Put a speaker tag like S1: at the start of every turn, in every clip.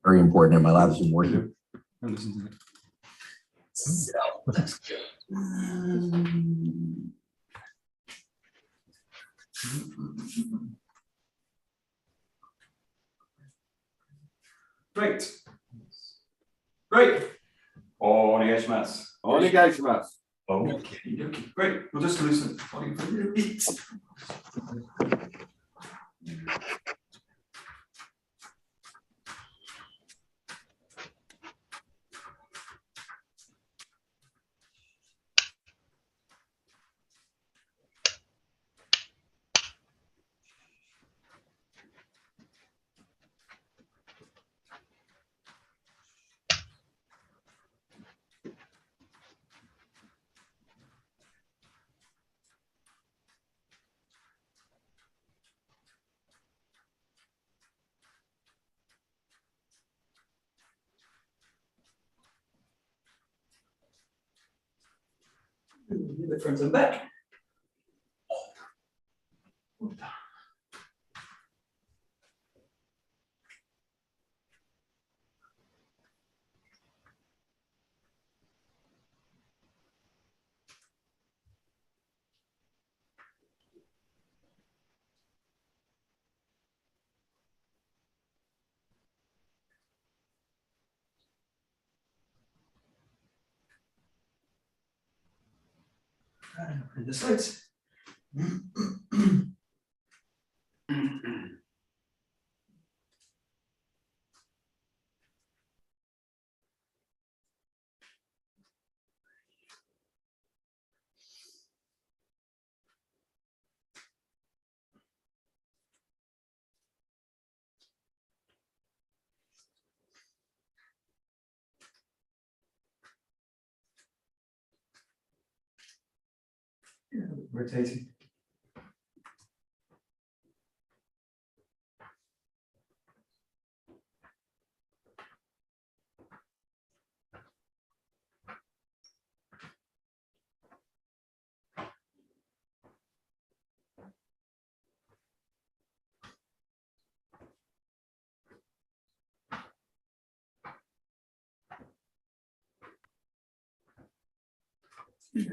S1: Very important, and my lab has been working.
S2: I listen to it.
S1: So let's go.
S2: Great. Great. Onegaishimasu.
S3: Onegaishimasu.
S2: Okay, okay, great. We'll just loosen the body for a little bit. The front and back. And the sides. Yeah, rotating.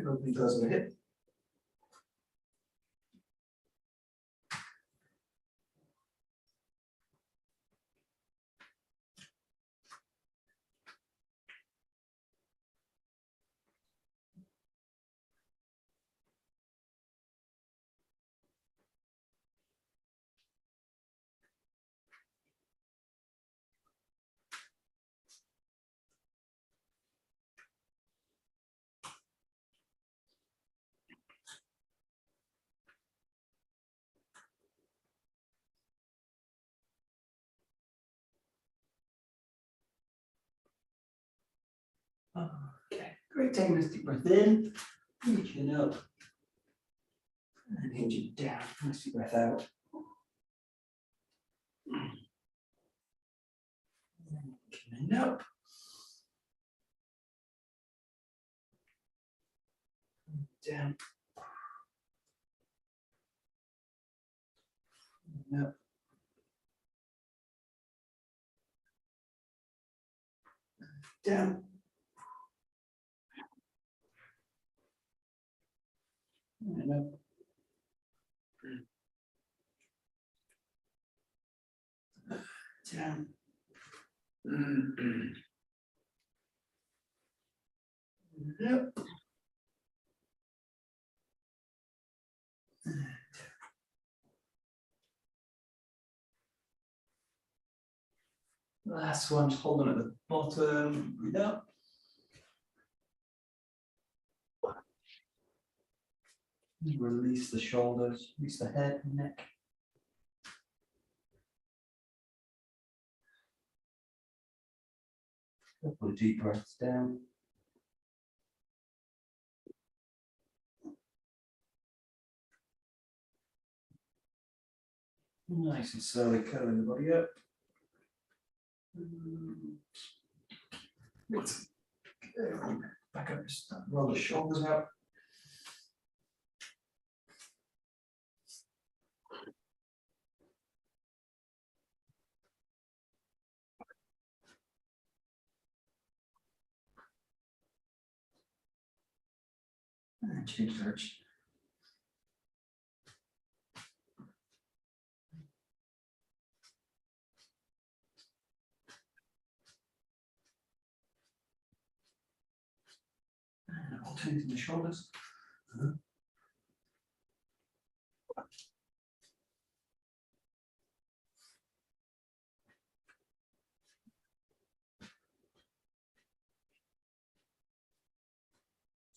S2: Opening toes on the hip. Okay, great. Taking a deep breath in, reaching up, and hinging down. Nice deep breath out. And up. Down. And up. Down. And up. Down. And up. Last one, just hold on at the bottom, breathe out. Release the shoulders, release the head and neck. Couple of deep breaths down. Nice and slowly curling the body up. Good. Back up, just roll the shoulders out. And change direction. And alternating the shoulders.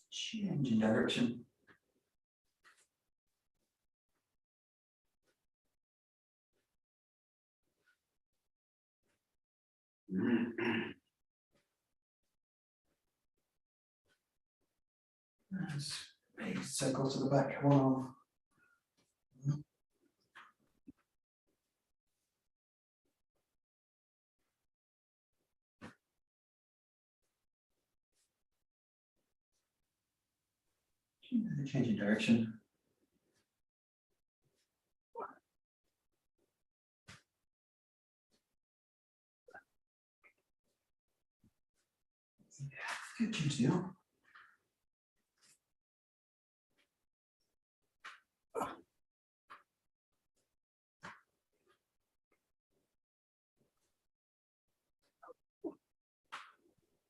S2: Change in direction. Big circle to the back, one arm. Change in direction. Good, change the arm.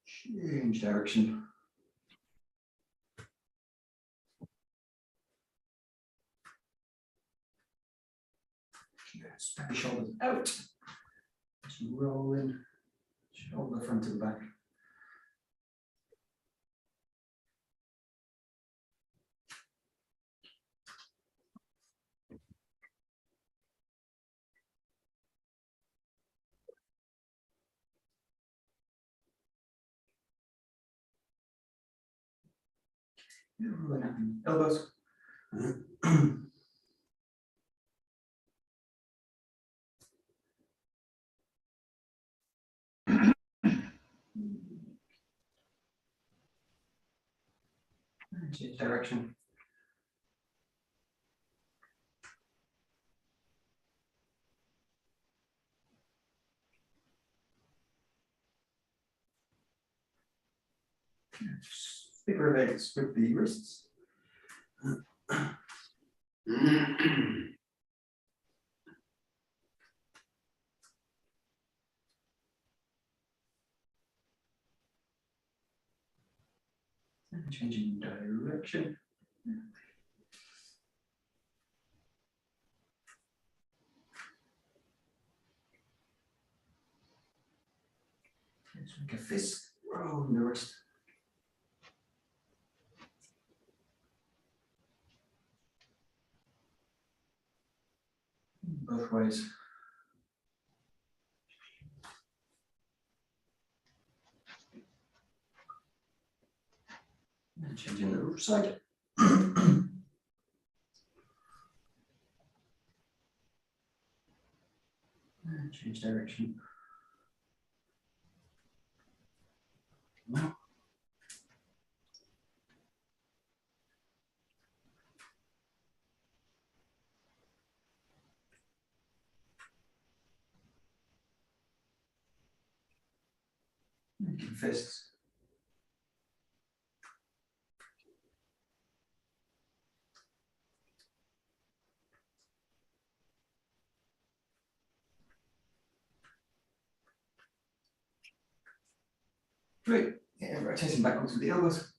S2: Change direction. Spread the shoulders out. Just roll in, shoulder front to the back. Rolling up in elbows. Change direction. Big legs with the wrists. Changing direction. Let's make a fist, roll the wrist. Both ways. And changing the side. And change direction. Now. Making fists. Great. Yeah, rotating backwards with the elbows.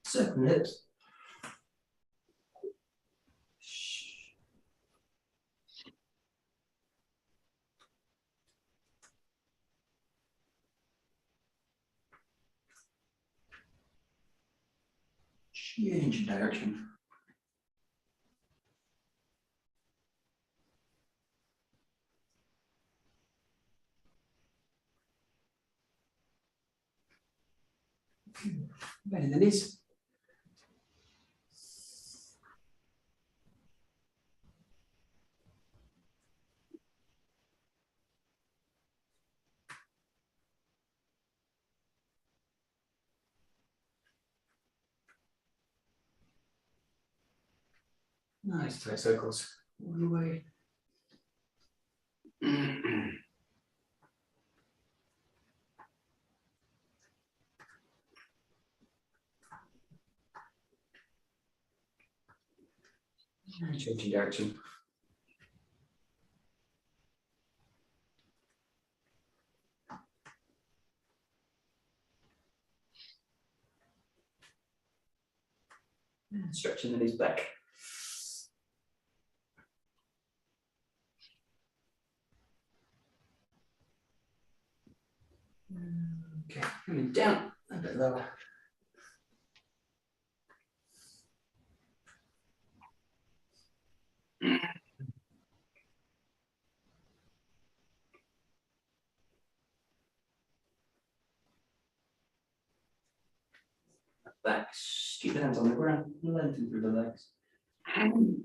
S2: Circle hips. Change direction. Bend the knees. Nice tight circles all the way. And changing direction. And stretching the knees back. Okay, coming down a bit lower. Back, keep the hands on the ground, lengthen through the legs. And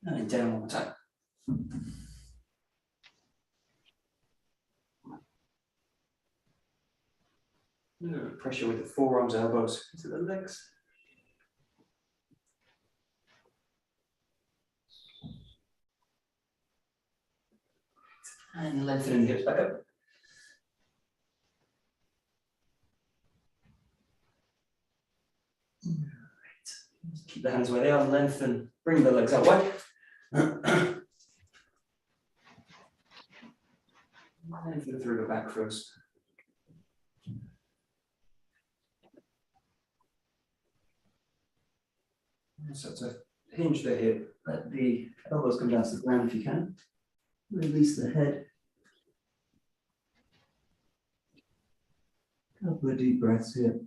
S2: then down one more time. Pressure with the forearms, elbows into the legs. And lengthening the hips back up. Right. Keep the hands where they are, lengthen, bring the legs out wide. Lengthen through the back first. So to hinge the hip, let the elbows come down to the ground if you can. Release the head. Couple of deep breaths here.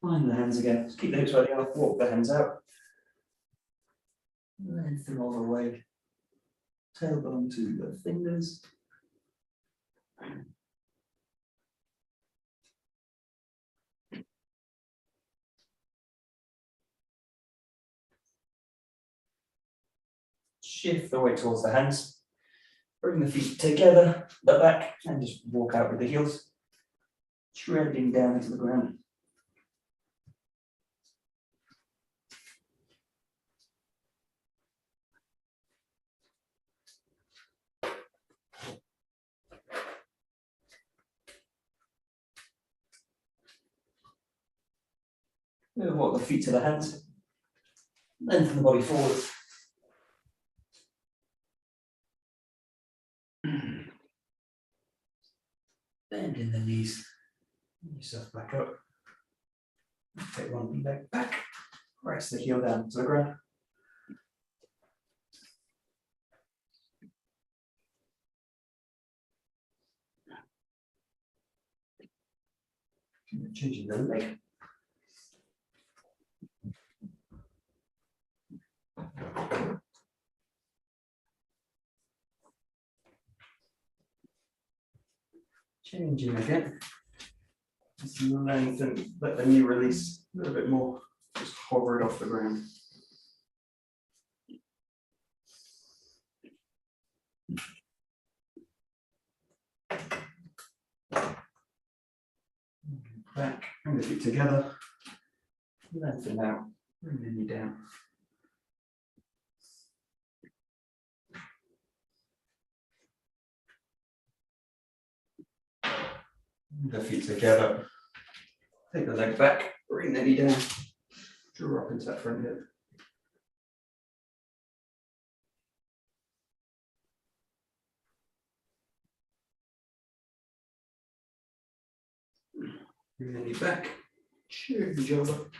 S2: Find the hands again. Just keep the hips where they are. Walk the hands out. Lengthen all the way. Tailbone to the fingers. Shift the weight towards the hands. Bring the feet together, the back, and just walk out with the heels. Treading down into the ground. We'll walk the feet to the hands. Lengthen the body forward. Bend in the knees. Bring yourself back up. Take one leg back. Press the heel down to the ground. Changing the leg. Changing again. Just lengthen, let the knee release a little bit more. Just hover it off the ground. Back, bring the feet together. Lengthen out, bring the knee down. The feet together. Take the leg back, bring the knee down. Draw up into that front hip. Bring the knee back. Change over.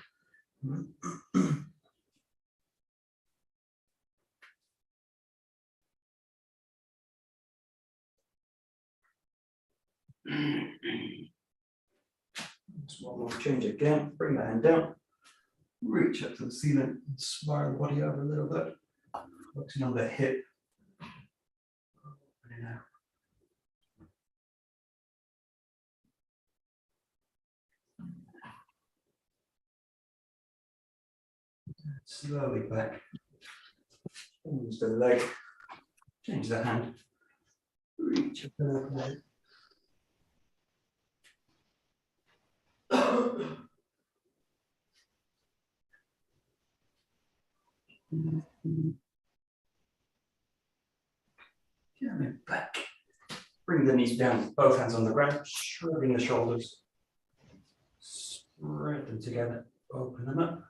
S2: Just one more change again. Bring the hand down. Reach up to the ceiling and spiral the body over a little bit. Focusing on the hip. Opening out. Slowly back. Change the leg. Change the hand. Reach up the leg. Coming back. Bring the knees down, both hands on the ground, shrugging the shoulders. Spread them together, open them up.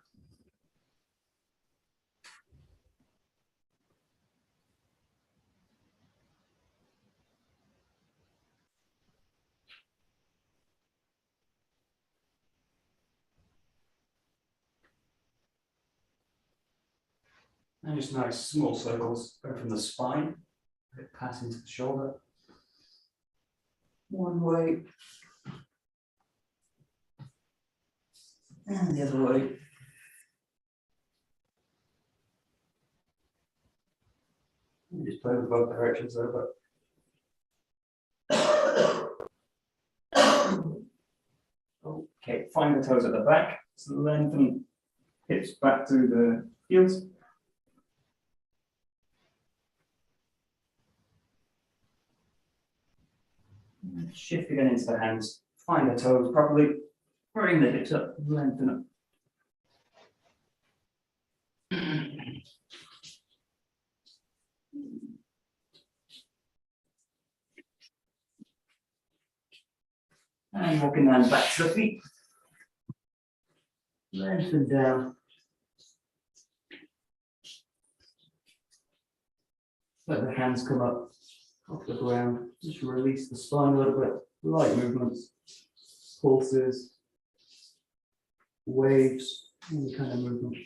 S2: And just nice small circles going from the spine, passing to the shoulder. One way. And the other way. You just play with both directions over. Okay, find the toes at the back. So lengthen hips back through the heels. And shift again into the hands. Find the toes properly. Bring the hips up, lengthen up. And walking down back to the feet. Lengthen down. Let the hands come up off the ground. Just release the spine a little bit. Light movements, pulses, waves, any kind of movement.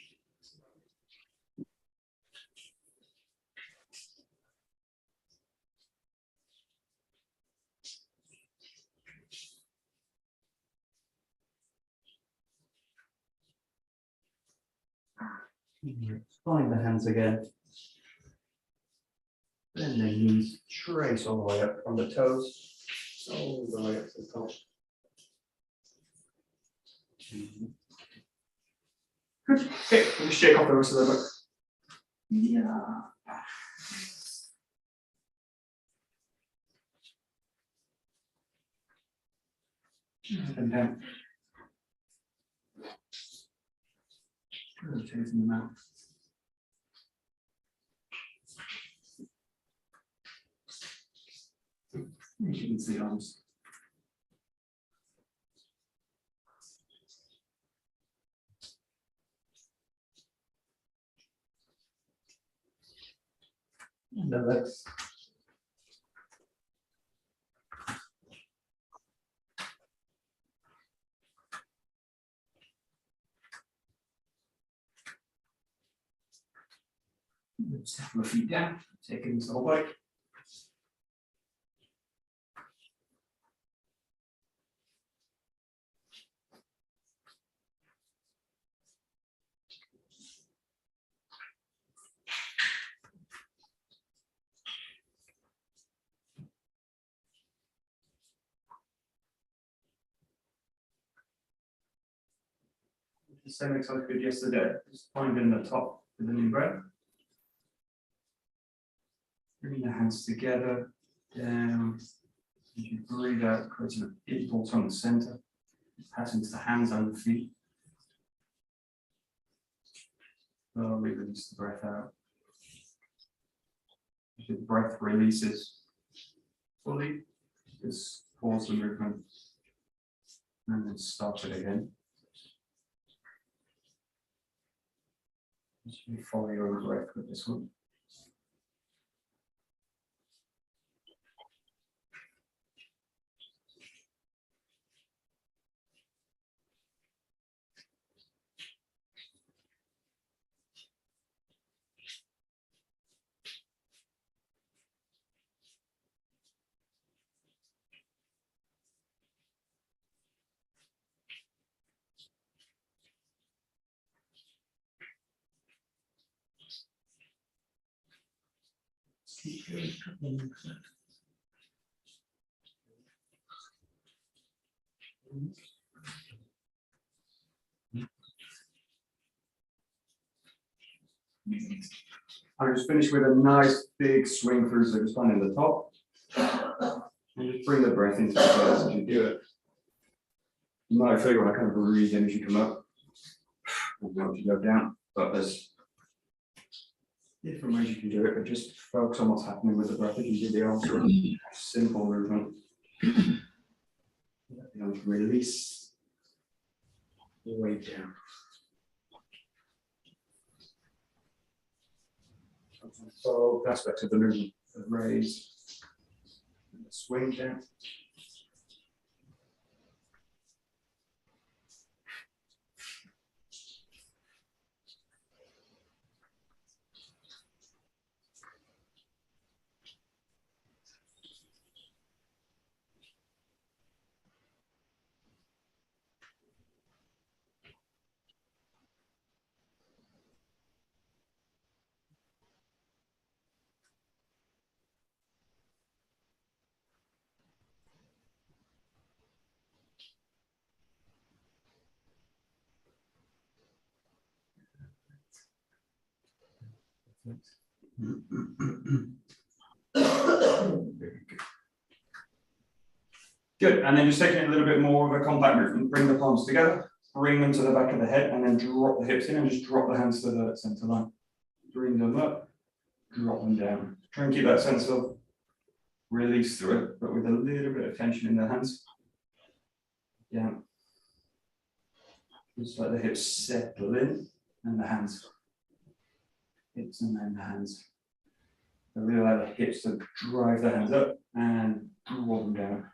S2: Find the hands again. Bend the knees, trace all the way up from the toes, all the way up to the top. Good. Okay, we'll just shake off the wrist a little bit. Yeah. Up and down. Rotating them out. You can see arms. And the legs. Step the feet down, taking this whole body. The same exercise we did yesterday, just finding the top with a new breath. Bring the hands together, down. As you breathe out, creating an impulse from the center, passing to the hands and the feet. Slowly release the breath out. As the breath releases fully, just pause the movement and then start it again. Just follow your breath with this one. Keep going, couple of minutes left. I just finish with a nice big swing through, so just finding the top. And just bring the breath into the chest as you do it. You might feel like I kind of breathe in as you come up, or as you go down, but there's different ways you can do it, but just focus on what's happening with the breath as you do the also simple movement. Release your weight down. Both aspects of the movement, the raise and the swing down. Good, and then just taking a little bit more of a compact movement, bring the palms together, bring them to the back of the head, and then drop the hips in and just drop the hands to the center line. Bring them up, drop them down. Try and keep that sense of release through it, but with a little bit of tension in the hands. Yeah. Just let the hips settle in and the hands. Hips and then the hands. So really allow the hips to drive the hands up and roll them down.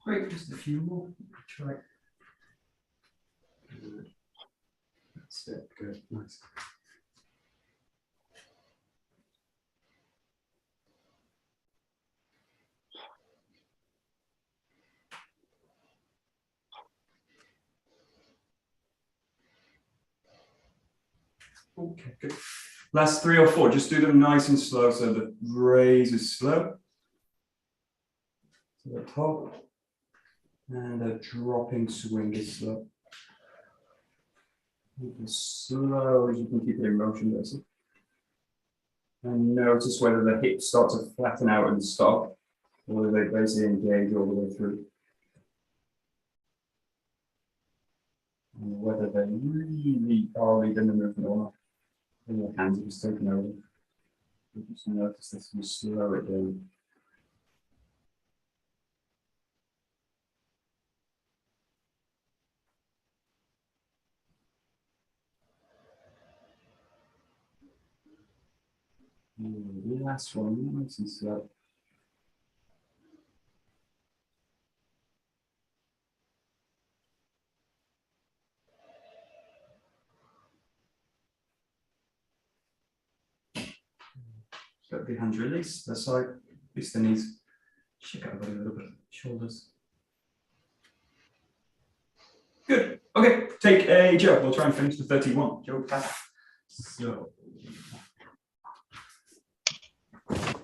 S2: Great, just a few more. Try. That's it, good, nice. Okay, good. Last 3 or 4, just do them nice and slow, so the raise is slow. To the top. And the dropping swing is slow. As slow as you can keep it in motion, basically. And notice whether the hips start to flatten out and stop, or whether they basically engage all the way through. And whether they really are leading the movement or not. And your hands are just taking over. You just notice this and slow it down. The last one, nice and slow. Let the hands release, the side, release the knees, shake out the body a little bit, shoulders. Good, okay, take a Jo. We'll try and finish the 31JO KATA. So,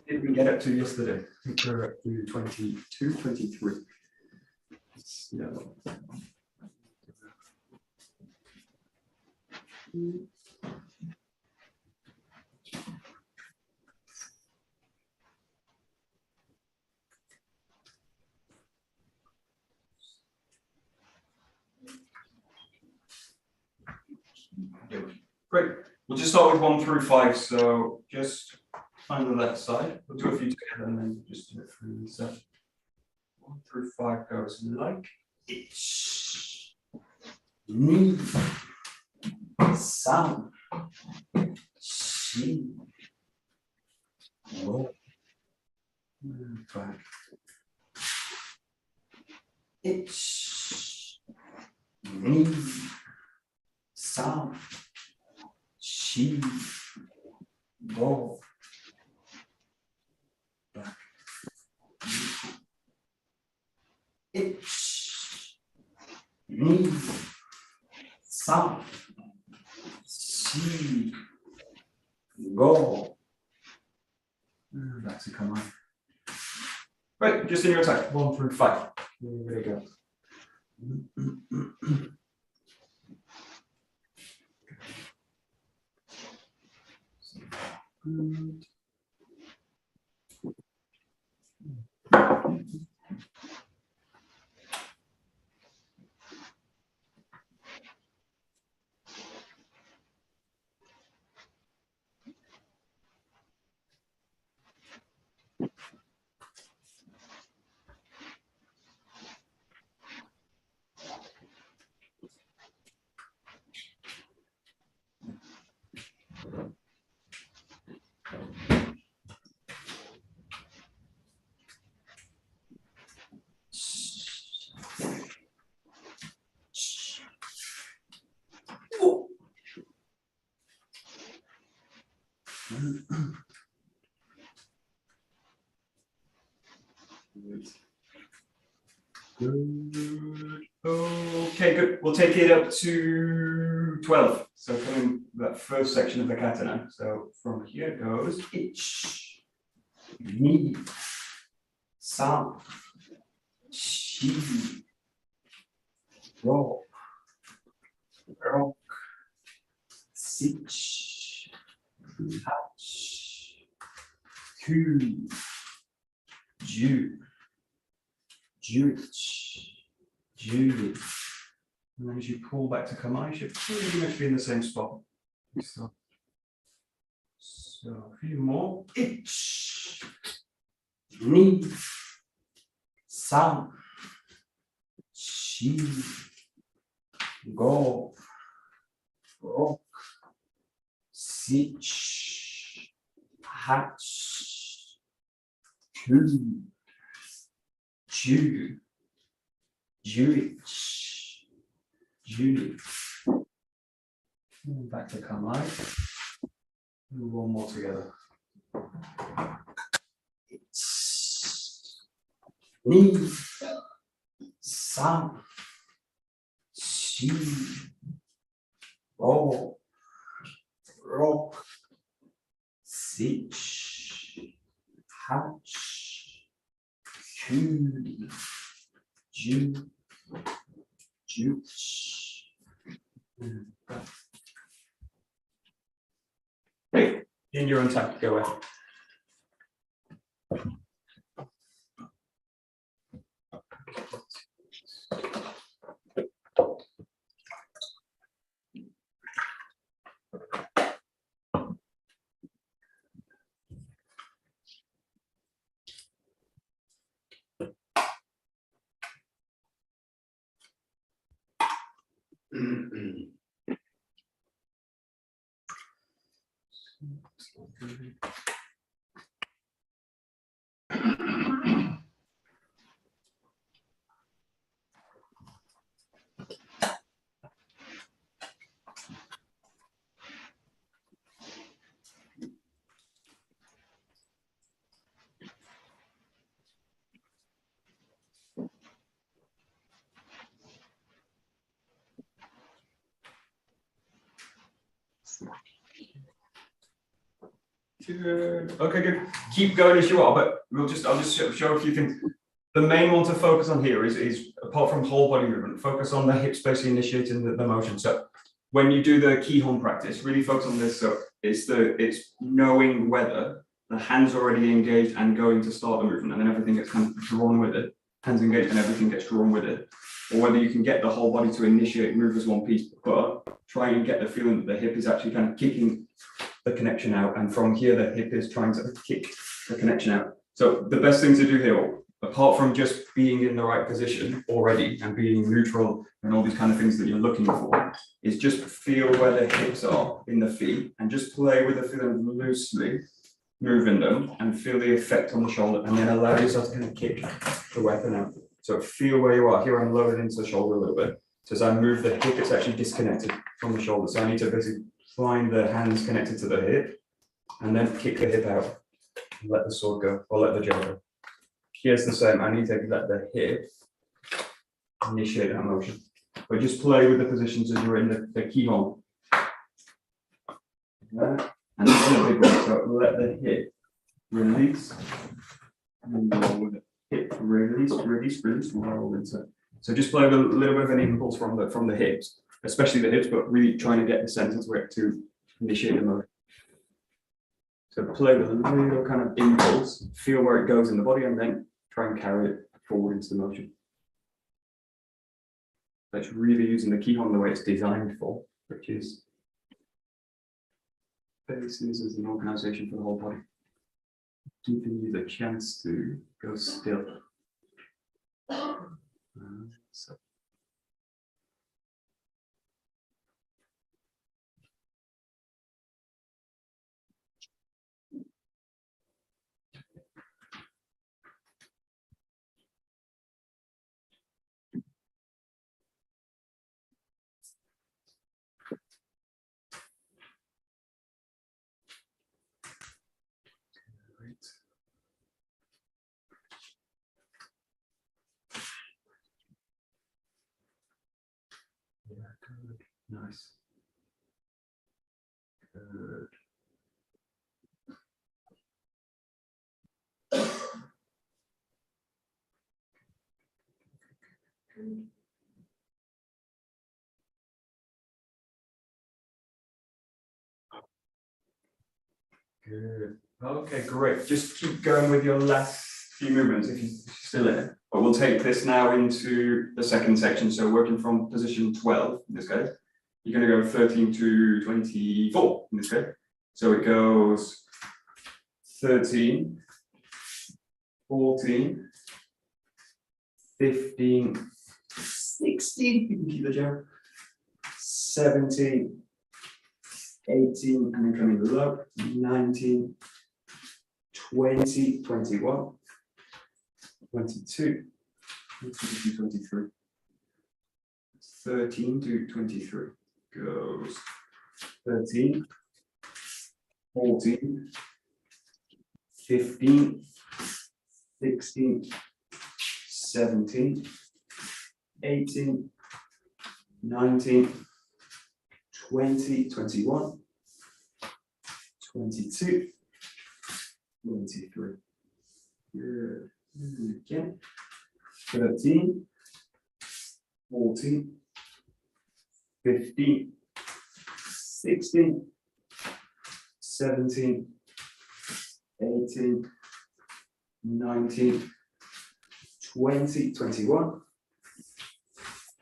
S2: did we get up to yesterday? I think we're up to 22, 23. So. Great. We'll just start with 1 through 5. So just find the left side. We'll do a few together and then just do it through. So 1 through 5 goes like itch, knee, sound, she, roll, and back. Itch, knee, sound, she, roll, back. Itch, knee, sound, go. Back to come on. Right, just in your attack, 1 through 5. There you go. Good. Good. Okay, good. We'll take it up to 12. So coming that first section of the kata now. So from here goes 1, 2, 3, 4, 5, 6, 7, 8, 9, 10, 11, 12. And then as you pull back to come on, you should pretty much be in the same spot. So a few more. 1, 2, 3, 4, 5, 6, 7, 8, 9, 10, 11, 12. Back to come out. Do 1 more together. 1, 2, 3, 4, 5, 6, 7, 8, 9, 10. Hey, in your own time, go ahead. Good. Okay, good. Keep going as you are, but I'll just show a few things. The main one to focus on here is apart from whole body movement, focus on the hips basically initiating the motion. So when you do the Kihon practice, really focus on this. So it's knowing whether the hands are already engaged and going to start the movement, and then everything gets kind of drawn with it. Hands engaged and everything gets drawn with it. Or whether you can get the whole body to initiate, move as one piece, but try and get the feeling that the hip is actually kind of kicking the connection out, and from here the hip is trying to kick the connection out. So the best thing to do here, apart from just being in the right position already and being neutral and all these kind of things that you're looking for, is just feel where the hips are in the feet and just play with the feeling loosely, moving them and feel the effect on the shoulder, and then allow yourself to kind of kick the weapon out. So feel where you are. Here I'm lowered into the shoulder a little bit. So as I move the hip, it's actually disconnected from the shoulder. So I need to basically find the hands connected to the hip and then kick the hip out and let the sword go, or let the jaw go. Here's the same. I need to let the hip initiate that motion. But just play with the positions as you're in the Kihon. And this is a big one, so let the hip release. And roll with it. Hip release, release, release, roll into it. So just play with a little bit of an impulse from the hips, especially the hips, but really trying to get the center to initiate the motion. So play with a little kind of impulse, feel where it goes in the body, and then try and carry it forward into the motion. So it's really using the Kihon the way it's designed for, which is faces as an organization for the whole body. Giving you the chance to go still. So. Yeah, good. Nice. Good. Good. Good. Okay, great. Just keep going with your last few movements if you're still in it. But we'll take this now into the second section. So working from position 12 in this case, you're going to go 13 to 24 in this case. So it goes 13, 14, 15, 16, you can keep the jump, 17, 18, and then coming low, 19, 20, 21, 22, 22, 23, 13 to 23, goes 13, 14, 15, 16, 17, 18, 19, 20, 21, 22, 23. Good. Again. 13, 14, 15, 16, 17, 18, 19, 20, 21,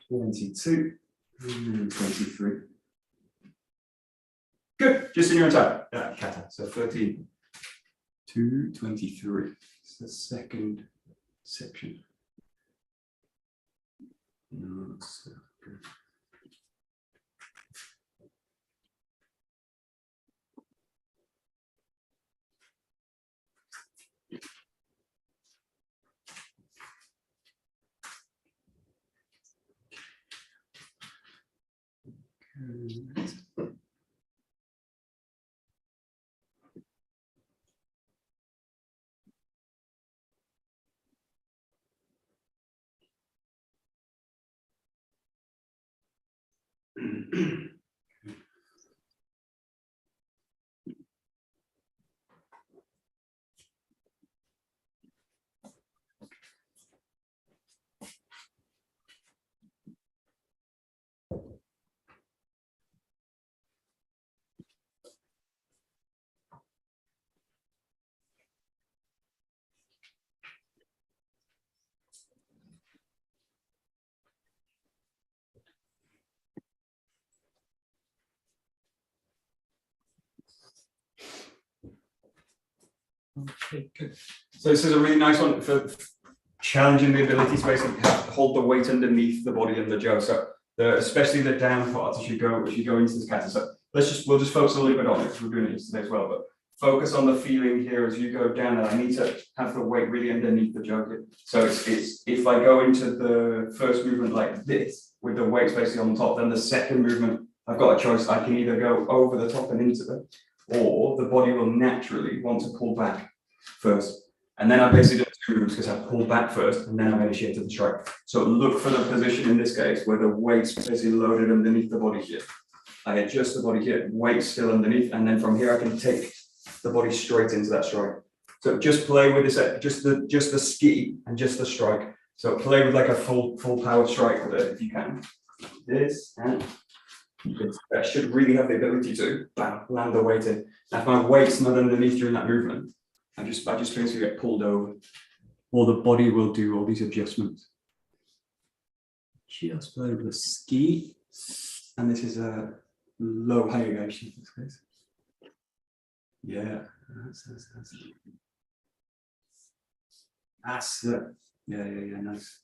S2: 22, and 23. Good, just in your own time. Yeah, kata. So 13 to 23. It's the second section. No, so good. Good. Okay, good. So this is a really nice one for challenging the ability to basically hold the weight underneath the body and the jaw. So especially the down part as you go into this kata. So we'll just focus a little bit on it because we're doing it yesterday as well. But focus on the feeling here as you go down, and I need to have the weight really underneath the jaw. So it's if I go into the first movement like this with the weight basically on top, then the second movement I've got a choice. I can either go over the top and into it, or the body will naturally want to pull back first. And then I basically do two moves because I pull back first and then I've initiated the strike. So look for the position in this case where the weight's basically loaded underneath the body here. I adjust the body here, weight still underneath, and then from here I can take the body straight into that strike. So just play with this, just the ski and just the strike. So play with like a full power strike with it if you can. This and I should really have the ability to bam, land the weight in. Now if my weight's not underneath during that movement, I just basically get pulled over, or the body will do all these adjustments. Just play with the ski, and this is a low hayagaishi in this case. Yeah, that's it. Yeah, nice.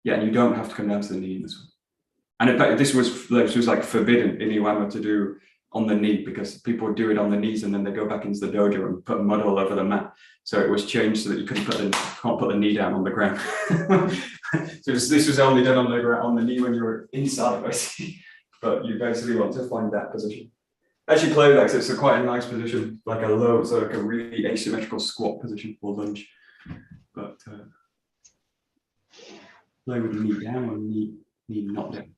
S2: Yeah, and you don't have to come down to the knee in this one. And in fact, this was like forbidden in Iwama to do on the knee, because people would do it on the knees and then they go back into the dojo and put mud all over the mat. So it was changed so that you can't put the knee down on the ground. So this was only done on the knee when you were inside, basically. But you basically want to find that position. Actually, play that, it's quite a nice position, like a low, so like a really asymmetrical squat position or lunge. But play with the knee down or knee not down.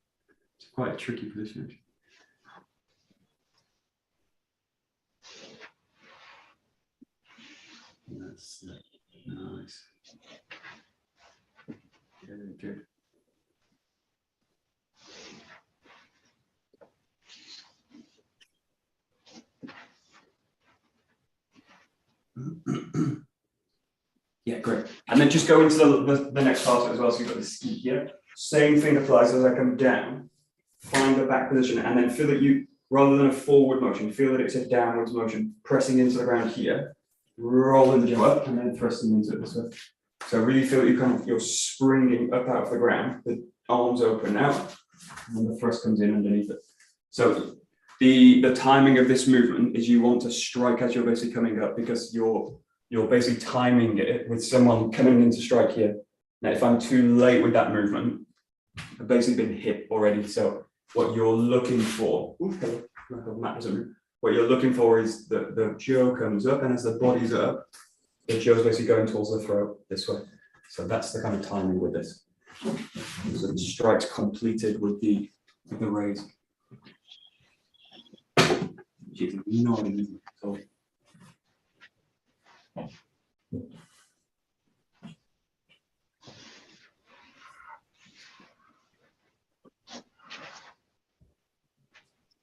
S2: It's quite a tricky position, actually. That's nice. Good. Yeah, great. And then just go into the next part as well. So you've got the ski here. Same thing applies as I come down. Find the back position and then feel that you, rather than a forward motion, feel that it's a downwards motion, pressing into the ground here, rolling the jump up and then thrusting into it this way. So really feel that you're springing up out of the ground, the arms open out, and the thrust comes in underneath it. So the timing of this movement is you want to strike as you're basically coming up, because you're basically timing it with someone coming in to strike here. Now, if I'm too late with that movement, I've basically been hit already. So what you're looking for, what you're looking for is the jaw comes up, and as the body's up, the jaw is basically going towards the throat this way. So that's the kind of timing with this. So the strike's completed with the raise. Which is not easy at all.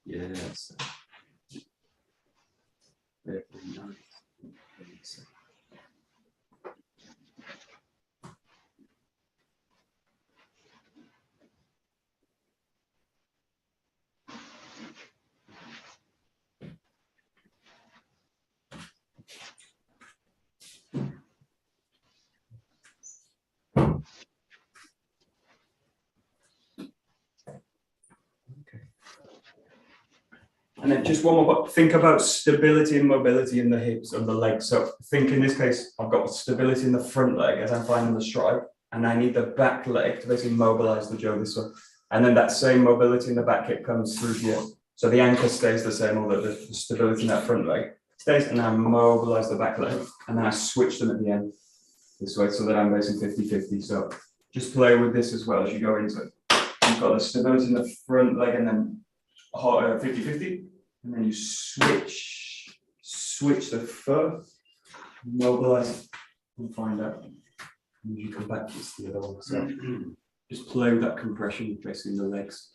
S2: Yes. Very nice. And then just one more, think about stability and mobility in the hips and the legs. So think in this case, I've got stability in the front leg as I'm finding the strike, and I need the back leg to basically mobilize the jaw this way. And then that same mobility in the back hip comes through here. So the anchor stays the same, or the stability in that front leg stays, and I mobilize the back leg, and then I switch them at the end this way, so that I'm basically 50-50. So just play with this as well as you go into it. You've got the stability in the front leg, and then 50-50. And then you switch the foot, mobilize, and find out. And you come back, it's the other one. So just play with that compression, basically in the legs.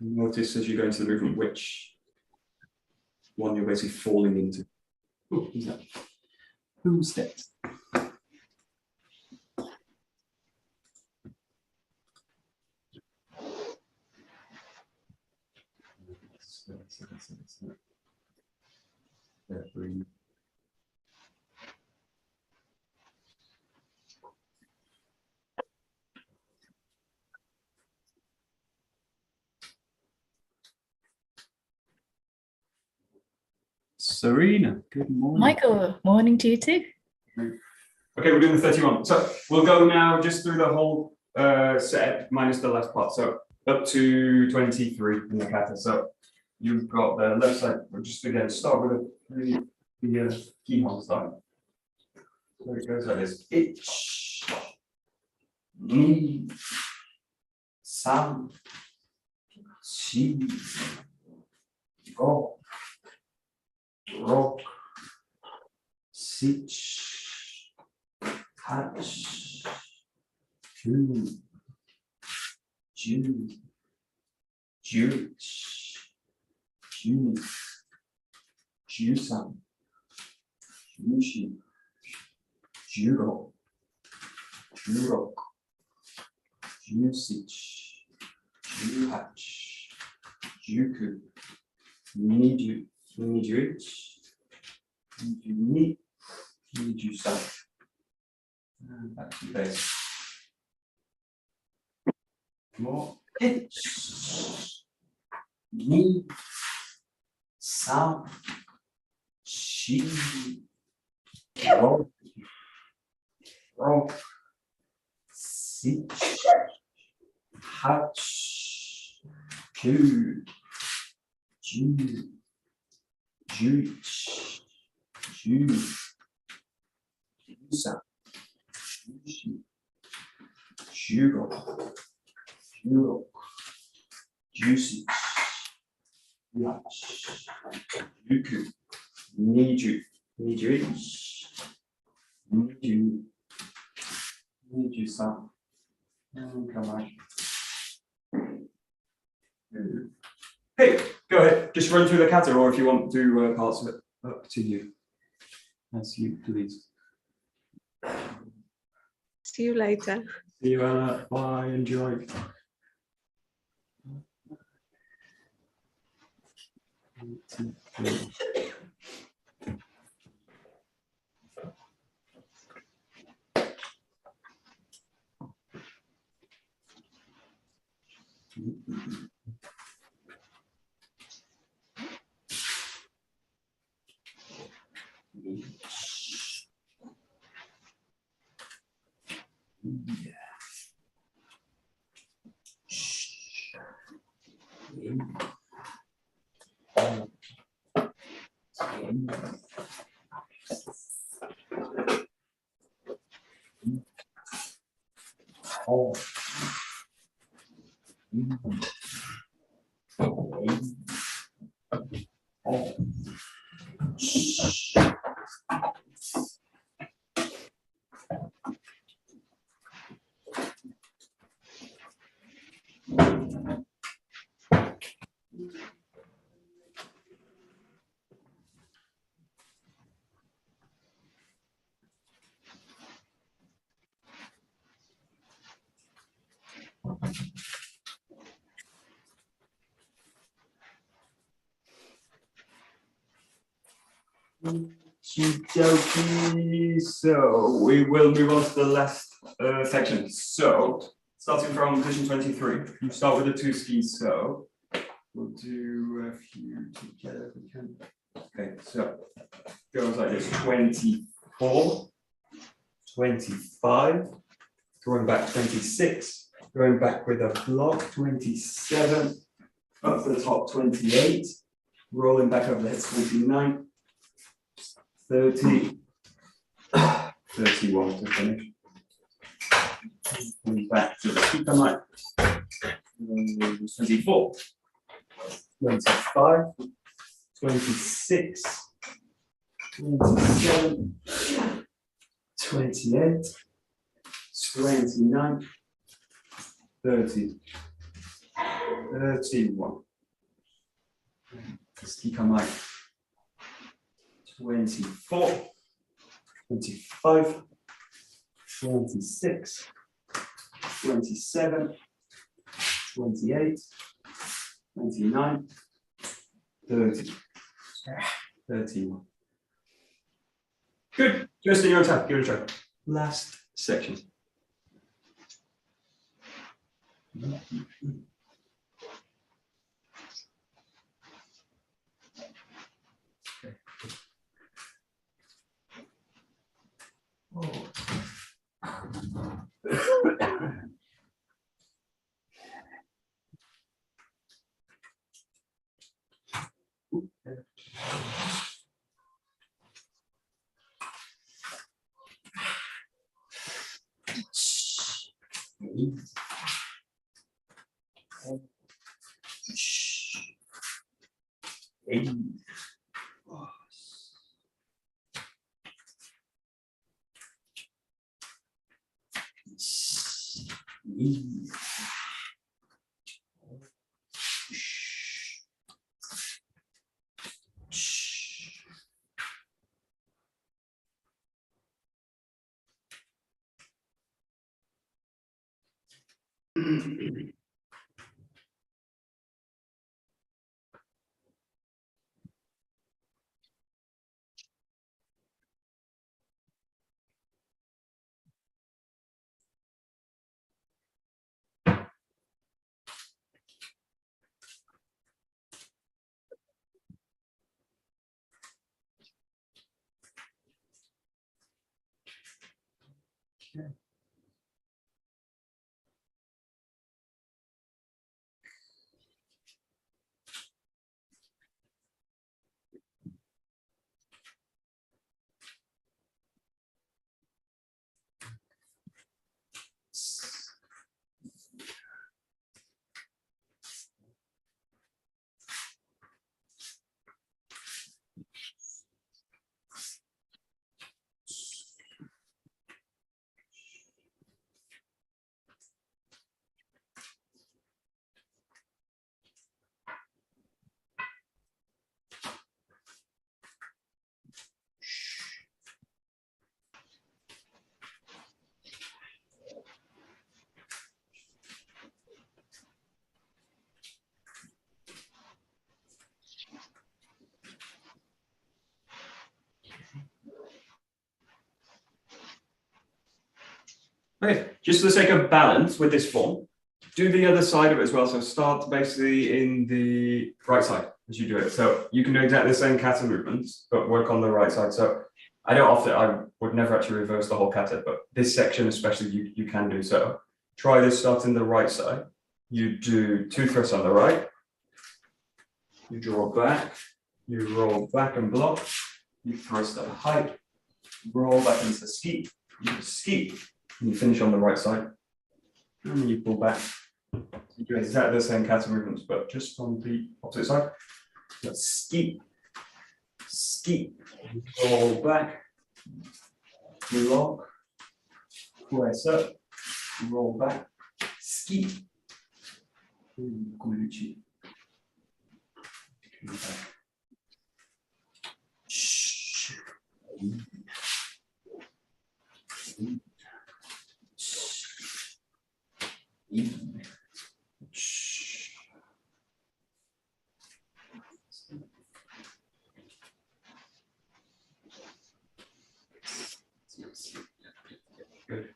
S2: Notice as you go into the movement which one you're basically falling into. Oh, who's that? Who steps? Breathe. Serena, good morning.
S3: Michael, morning to you too.
S2: Okay, we're doing the 31. So we'll go now just through the whole set minus the last part. So up to 23 in the kata. So you've got the left side. We'll just again start with the keyhole style. So it goes like this. 1, 2, 3, And back to base. More. 1、2、3、4、5、6、7、8、9、10、11、12、13、14、15、16、17、18、19、20、21、22、23. And come on. Hey, go ahead. Just run through the kata, or if you want to do parts of it, up to you. As you please.
S3: See you later.
S2: See you, Anna. Bye. Enjoy. So we will move on to the last section. So starting from position 23, you start with the 2 skis. So we'll do a few together if we can. Okay, so goes like this: 24, 25, going back 26, going back with a block 27, up to the top 28, rolling back over the head 29. 30, 31 to finish. And back to the 𝘰𝘰𝘦𝘴. 24, 25, 26, 27, 28, 29, 30, 31. 𝘰𝘰𝘦𝘴. 24, 25, 26, 27, 28, 29, 30, 31. Good. Just in your time. Give it a try. Last section. Okay, just for the sake of balance with this form, do the other side of it as well. So start basically in the right side as you do it. So you can do exactly the same kata movements, but work on the right side. So I would never actually reverse the whole kata, but this section especially you can do so. Try this, start in the right side. You do 2 thrusts on the right. You draw back, you roll back and block. You thrust at height, roll back into ski, you ski. And you finish on the right side, and then you pull back. You do exactly the same kata movements, but just on the opposite side. So ski, ski, roll back, lock, press up, roll back, ski, 𝘠𝘠𝘠𝗪𝗔. Good.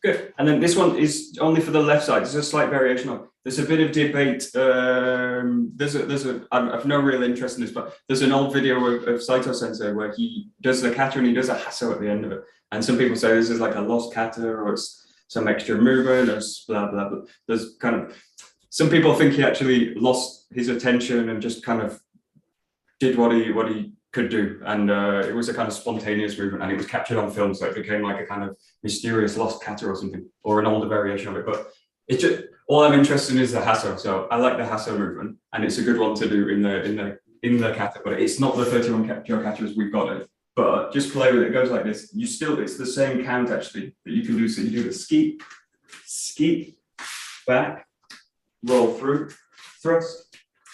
S2: Good. And then this one is only for the left side. There's a slight variation on. There's a bit of debate. I've no real interest in this, but there's an old video of Saito Sensei where he does the kata and he does a hasso at the end of it. And some people say this is like a lost kata or it's some extra movement or blah, blah, blah. There's kind of, some people think he actually lost his attention and just kind of did what he could do, and it was a kind of spontaneous movement, and it was captured on film, so it became like a kind of mysterious lost kata or something, or an older variation of it. But it's just, all I'm interested in is the hasso. So I like the hasso movement, and it's a good one to do in the kata, but it's not the 31JO kata as we've got it. But just play with it. It goes like this. It's the same count actually that you can do. So you do the ski, ski, back, roll through, thrust,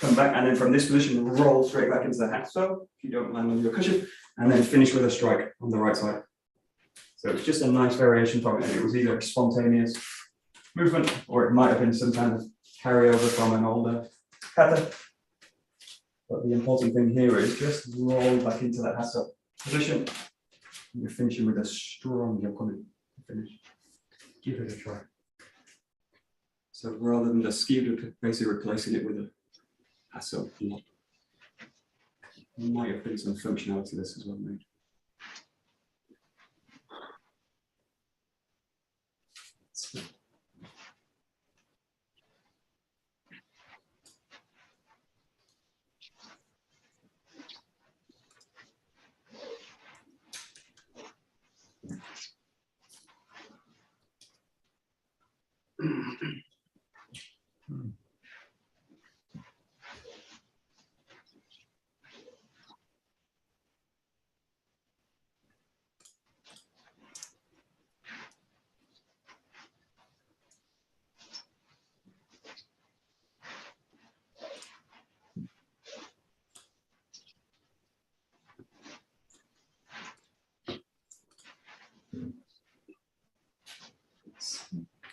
S2: come back, and then from this position, roll straight back into the hasso if you don't land on your cushion, and then finish with a strike on the right side. So it's just a nice variation from it. It was either a spontaneous movement, or it might have been some kind of carryover from an older kata. But the important thing here is just roll back into that hasso position, You're finishing with a strong 𝘥𝘰𝘦𝘦 finish. Give it a try. So rather than the 𝘰𝘰𝘪𝘏, basically replacing it with a hasso. There might have been some functionality to this as well, maybe.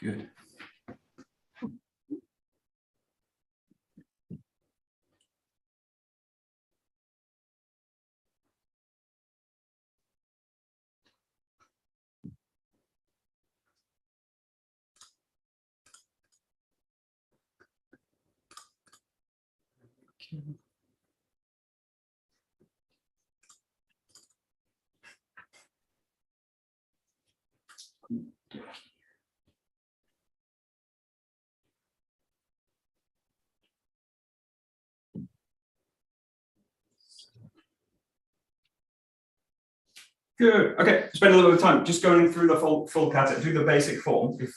S2: Good. Okay. Good. Okay. Spend a little bit of time just going through the full kata. Do the basic form. If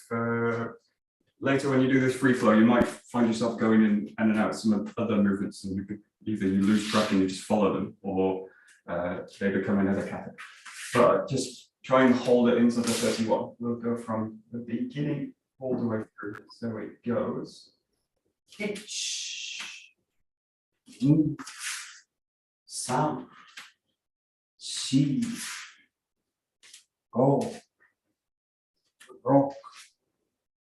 S2: later when you do this free flow, you might find yourself going in and out some other movements, and you could either you lose track and you just follow them, or they become another kata. But just try and hold it into the 31. We'll go from the beginning all the way through. So it goes. Ich, ni, san, shi, go, rock,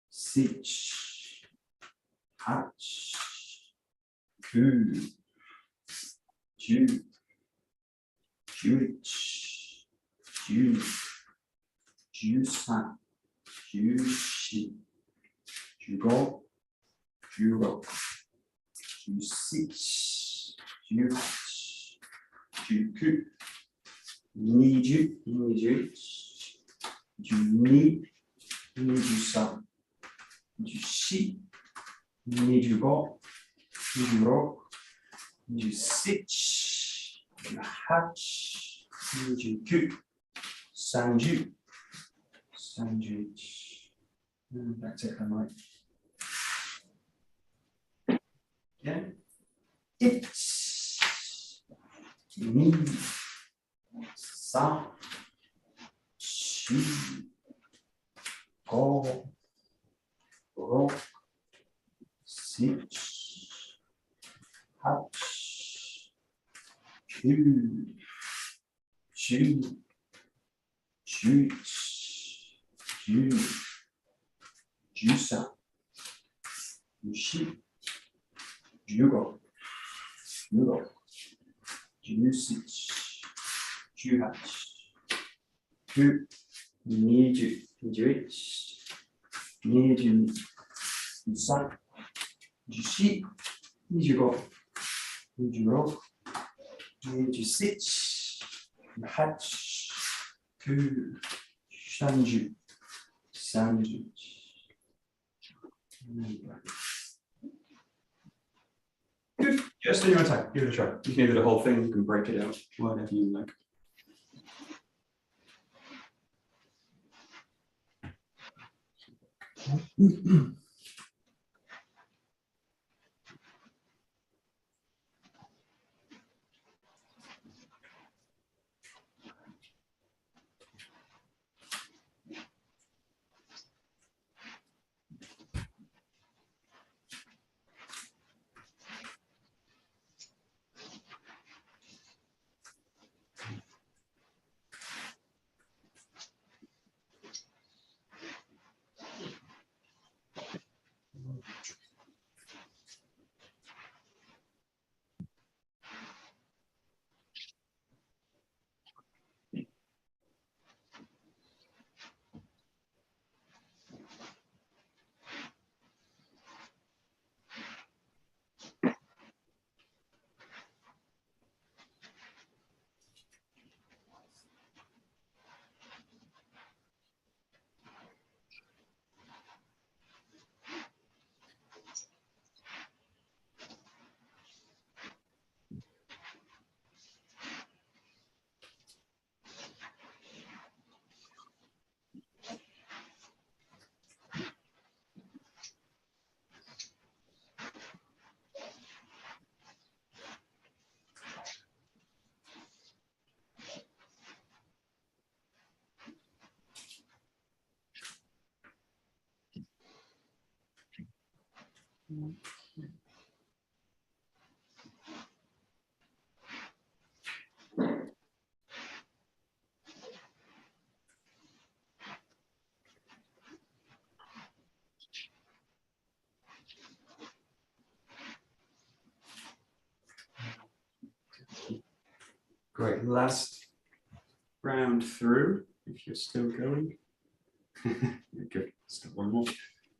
S2: six, hatch, ku, ju, juichi, ju, jusan, jushi, jugo, jugo, ju6, ju8, ju9, ju10, ju11, ju12, ju13, ju14, ju15, ju16, ju17, ju18, ju19, 30, 31. That's it, I'm right. Again. Ich, ni, san, shi, go, ro, six, hatch, ku, ju, juichi, ju, jusan, jushi, jugo, jugo, ju6, ju8, ku, 20, 21, 22, 23, 24, 25, 26, 27, 28, 9, 30, 31. Good. Just in your own time. Give it a try. You can do the whole thing. You can break it out. Whatever you like. Great, last round through, if you're still going. Good, still one more,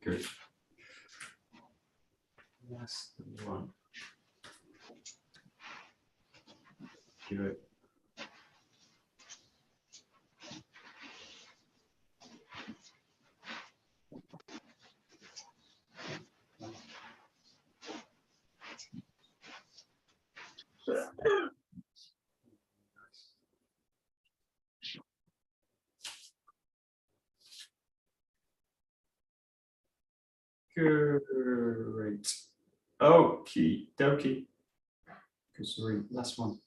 S2: good. Last one. Good. Great. Okie dokie. Sorry, last one.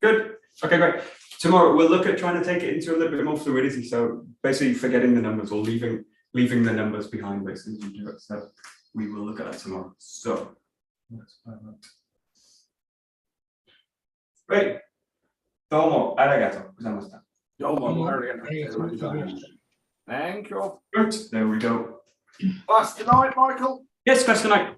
S2: Good. Okay, great. Tomorrow we'll look at trying to take it into a little bit more fluidity. So basically forgetting the numbers or leaving the numbers behind basically as you do it. So we will look at that tomorrow. So let's find out. Great. どうもありがとうございました。
S4: Thank you.
S2: Good. There we go.
S4: Last night, Michael.
S2: Yes, question night.